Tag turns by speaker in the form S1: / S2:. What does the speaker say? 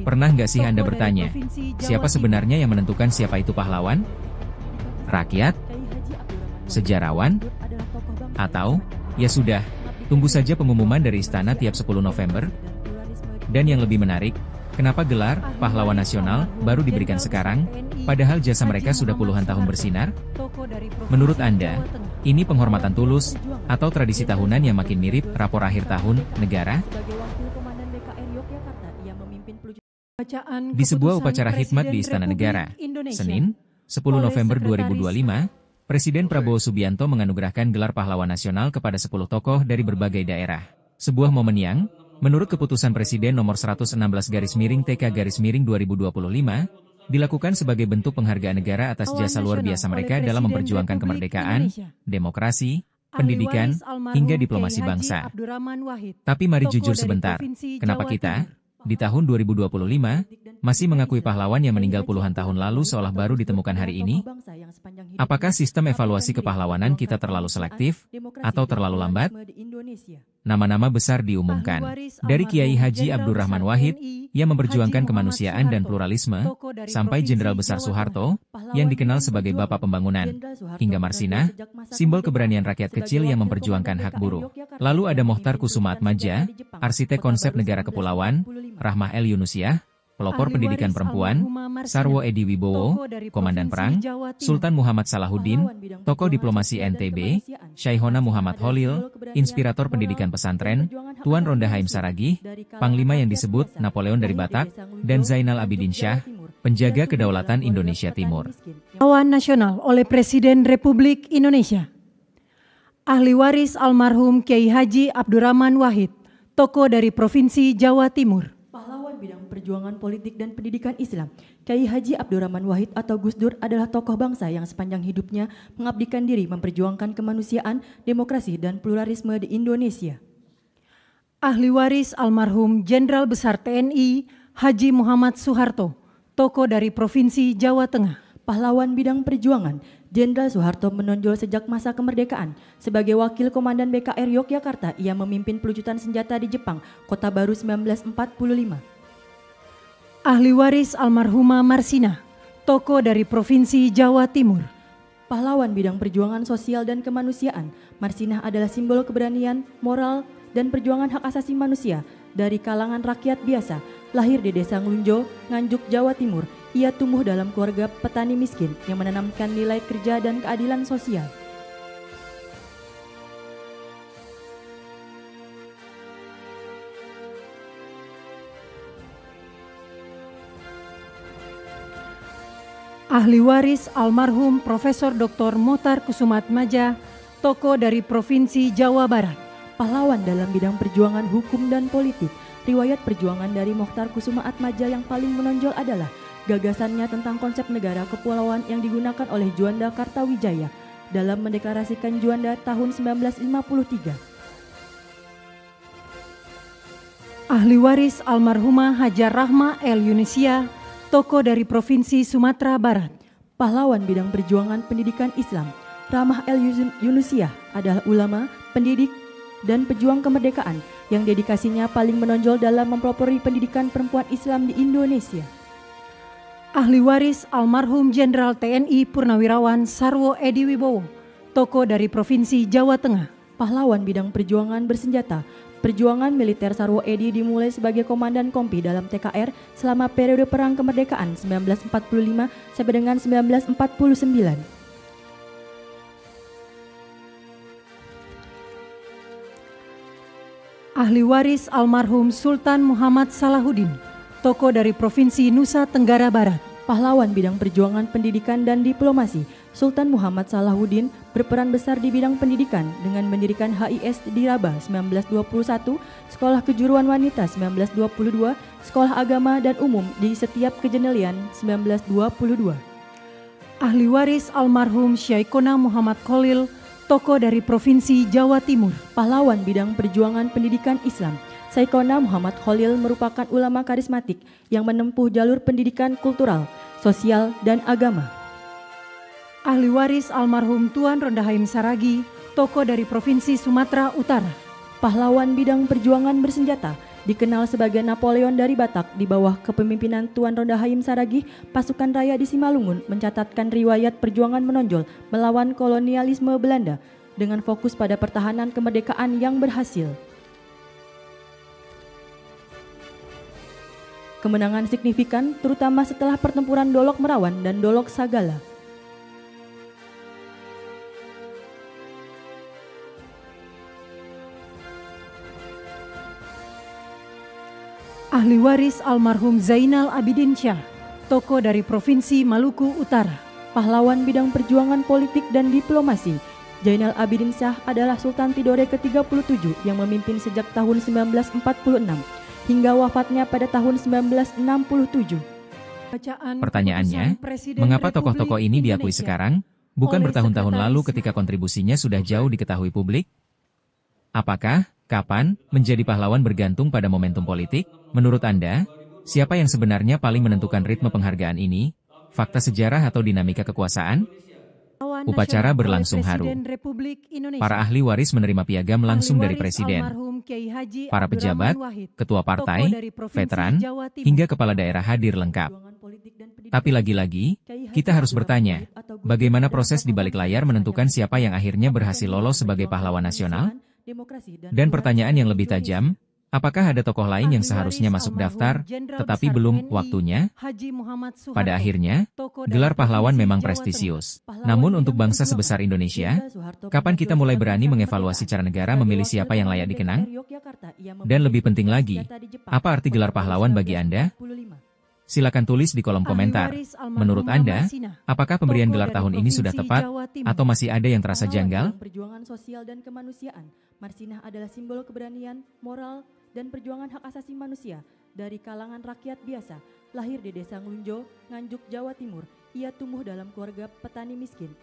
S1: Pernah nggak sih Anda bertanya, siapa sebenarnya yang menentukan siapa itu pahlawan? Rakyat? Sejarawan? Atau, ya sudah, tunggu saja pengumuman dari istana tiap 10 November? Dan yang lebih menarik, kenapa gelar pahlawan nasional baru diberikan sekarang, padahal jasa mereka sudah puluhan tahun bersinar? Menurut Anda, ini penghormatan tulus, atau tradisi tahunan yang makin mirip rapor akhir tahun negara? Di sebuah upacara khidmat di Istana Negara, Senin, 10 November 2025, Presiden Prabowo Subianto menganugerahkan gelar pahlawan nasional kepada 10 tokoh dari berbagai daerah. Sebuah momen yang, menurut keputusan Presiden nomor 116-TK-2025, dilakukan sebagai bentuk penghargaan negara atas jasa luar biasa mereka dalam memperjuangkan kemerdekaan, demokrasi, pendidikan, hingga diplomasi bangsa. Tapi mari jujur sebentar, kenapa kita, di tahun 2025, masih mengakui pahlawan yang meninggal puluhan tahun lalu seolah baru ditemukan hari ini? Apakah sistem evaluasi kepahlawanan kita terlalu selektif, atau terlalu lambat? Nama-nama besar diumumkan, dari Kiai Haji Abdurrahman Wahid, yang memperjuangkan kemanusiaan dan pluralisme, sampai Jenderal Besar Soeharto, yang dikenal sebagai Bapak Pembangunan, hingga Marsinah, simbol keberanian rakyat kecil yang memperjuangkan hak buruh. Lalu ada Mohtar Kusumaatmadja, arsitek konsep negara kepulauan, Rahmah El Yunusiah, pelopor pendidikan perempuan, Sarwo Edi Wibowo, komandan perang, Sultan Muhammad Salahuddin, tokoh diplomasi NTB, Syaihona Muhammad Holil, inspirator pendidikan pesantren, Tuan Ronda Haim Saragih, panglima yang disebut Napoleon dari Batak, dan Zainal Abidin Syah, penjaga kedaulatan Indonesia Timur.
S2: Pahlawan nasional oleh Presiden Republik Indonesia. Ahli waris almarhum Kiai Haji Abdurrahman Wahid, tokoh dari Provinsi Jawa Timur.
S3: Bidang perjuangan politik dan pendidikan Islam, Kiai Haji Abdurrahman Wahid atau Gus Dur adalah tokoh bangsa yang sepanjang hidupnya mengabdikan diri memperjuangkan kemanusiaan, demokrasi, dan pluralisme di Indonesia.
S2: Ahli waris almarhum Jenderal Besar TNI Haji Muhammad Soeharto, tokoh dari Provinsi Jawa Tengah.
S3: Pahlawan bidang perjuangan, Jenderal Soeharto menonjol sejak masa kemerdekaan. Sebagai wakil komandan BKR Yogyakarta, ia memimpin pelucutan senjata di Jepang, Kota Baru 1945.
S2: Ahli waris almarhumah Marsinah, tokoh dari Provinsi Jawa Timur.
S3: Pahlawan bidang perjuangan sosial dan kemanusiaan, Marsinah adalah simbol keberanian, moral, dan perjuangan hak asasi manusia dari kalangan rakyat biasa. Lahir di Desa Nglunjo, Nganjuk, Jawa Timur, ia tumbuh dalam keluarga petani miskin yang menanamkan nilai kerja dan keadilan sosial.
S2: Ahli waris almarhum Profesor Dr. Mohtar Kusumaatmadja, tokoh dari Provinsi Jawa Barat.
S3: Pahlawan dalam bidang perjuangan hukum dan politik. Riwayat perjuangan dari Mohtar Kusumaatmadja yang paling menonjol adalah gagasannya tentang konsep negara kepulauan yang digunakan oleh Juanda Kartawijaya dalam mendeklarasikan Juanda tahun 1952.
S2: Ahli waris almarhumah Hajar Rahmah El Yunusiah, tokoh dari Provinsi Sumatera Barat.
S3: Pahlawan bidang perjuangan pendidikan Islam, Rahmah El Yunusiah adalah ulama, pendidik, dan pejuang kemerdekaan yang dedikasinya paling menonjol dalam mempelopori pendidikan perempuan Islam di Indonesia.
S2: Ahli waris almarhum Jenderal TNI Purnawirawan Sarwo Edi Wibowo, tokoh dari Provinsi Jawa Tengah.
S3: Pahlawan bidang perjuangan bersenjata, perjuangan militer Sarwo Edi dimulai sebagai komandan kompi dalam TKR selama periode Perang Kemerdekaan 1945 sampai dengan 1949.
S2: Ahli waris almarhum Sultan Muhammad Salahuddin, tokoh dari Provinsi Nusa Tenggara Barat.
S3: Pahlawan bidang perjuangan pendidikan dan diplomasi, Sultan Muhammad Salahuddin berperan besar di bidang pendidikan dengan mendirikan HIS di Rabah 1921, Sekolah Kejuruan Wanita 1922, Sekolah Agama dan Umum di setiap Kejenelian 1922.
S2: Ahli waris almarhum Syaikona Muhammad Khalil, tokoh dari Provinsi Jawa Timur.
S3: Pahlawan bidang perjuangan pendidikan Islam, Syaikona Muhammad Khalil merupakan ulama karismatik yang menempuh jalur pendidikan kultural, sosial, dan agama.
S2: Ahli waris almarhum Tuan Ronda Haim Saragih, tokoh dari Provinsi Sumatera Utara.
S3: Pahlawan bidang perjuangan bersenjata, Dikenal sebagai Napoleon dari Batak di bawah kepemimpinan Tuan Ronda Hayim Saragih, pasukan Raya di Simalungun mencatatkan riwayat perjuangan menonjol melawan kolonialisme Belanda dengan fokus pada pertahanan kemerdekaan yang berhasil. Kemenangan signifikan terutama setelah pertempuran Dolok Merawan dan Dolok Sagala.
S2: Ahli waris almarhum Zainal Abidin Syah, tokoh dari Provinsi Maluku Utara.
S3: Pahlawan bidang perjuangan politik dan diplomasi, Zainal Abidin Syah adalah Sultan Tidore ke-37 yang memimpin sejak tahun 1946 hingga wafatnya pada tahun 1967.
S1: Pertanyaannya, mengapa tokoh-tokoh ini diakui sekarang, bukan bertahun-tahun lalu ketika kontribusinya sudah jauh diketahui publik? Apakah, kapan, menjadi pahlawan bergantung pada momentum politik? Menurut Anda, siapa yang sebenarnya paling menentukan ritme penghargaan ini? Fakta sejarah atau dinamika kekuasaan? Upacara berlangsung haru. Para ahli waris menerima piagam langsung dari Presiden, para pejabat, ketua partai, veteran, hingga kepala daerah hadir lengkap. Tapi lagi-lagi, kita harus bertanya, bagaimana proses di balik layar menentukan siapa yang akhirnya berhasil lolos sebagai pahlawan nasional? Dan pertanyaan yang lebih tajam, apakah ada tokoh lain yang seharusnya masuk daftar, tetapi belum waktunya? Pada akhirnya, gelar pahlawan memang prestisius. Namun untuk bangsa sebesar Indonesia, kapan kita mulai berani mengevaluasi cara negara memilih siapa yang layak dikenang? Dan lebih penting lagi, apa arti gelar pahlawan bagi Anda? Silakan tulis di kolom komentar. Menurut Anda, apakah pemberian gelar tahun ini sudah tepat, atau masih ada yang terasa janggal?
S3: Perjuangan sosial dan kemanusiaan, Marsinah adalah simbol keberanian, moral, dan perjuangan hak asasi manusia dari kalangan rakyat biasa. Lahir di Desa Nglunjo, Nganjuk, Jawa Timur, ia tumbuh dalam keluarga petani miskin.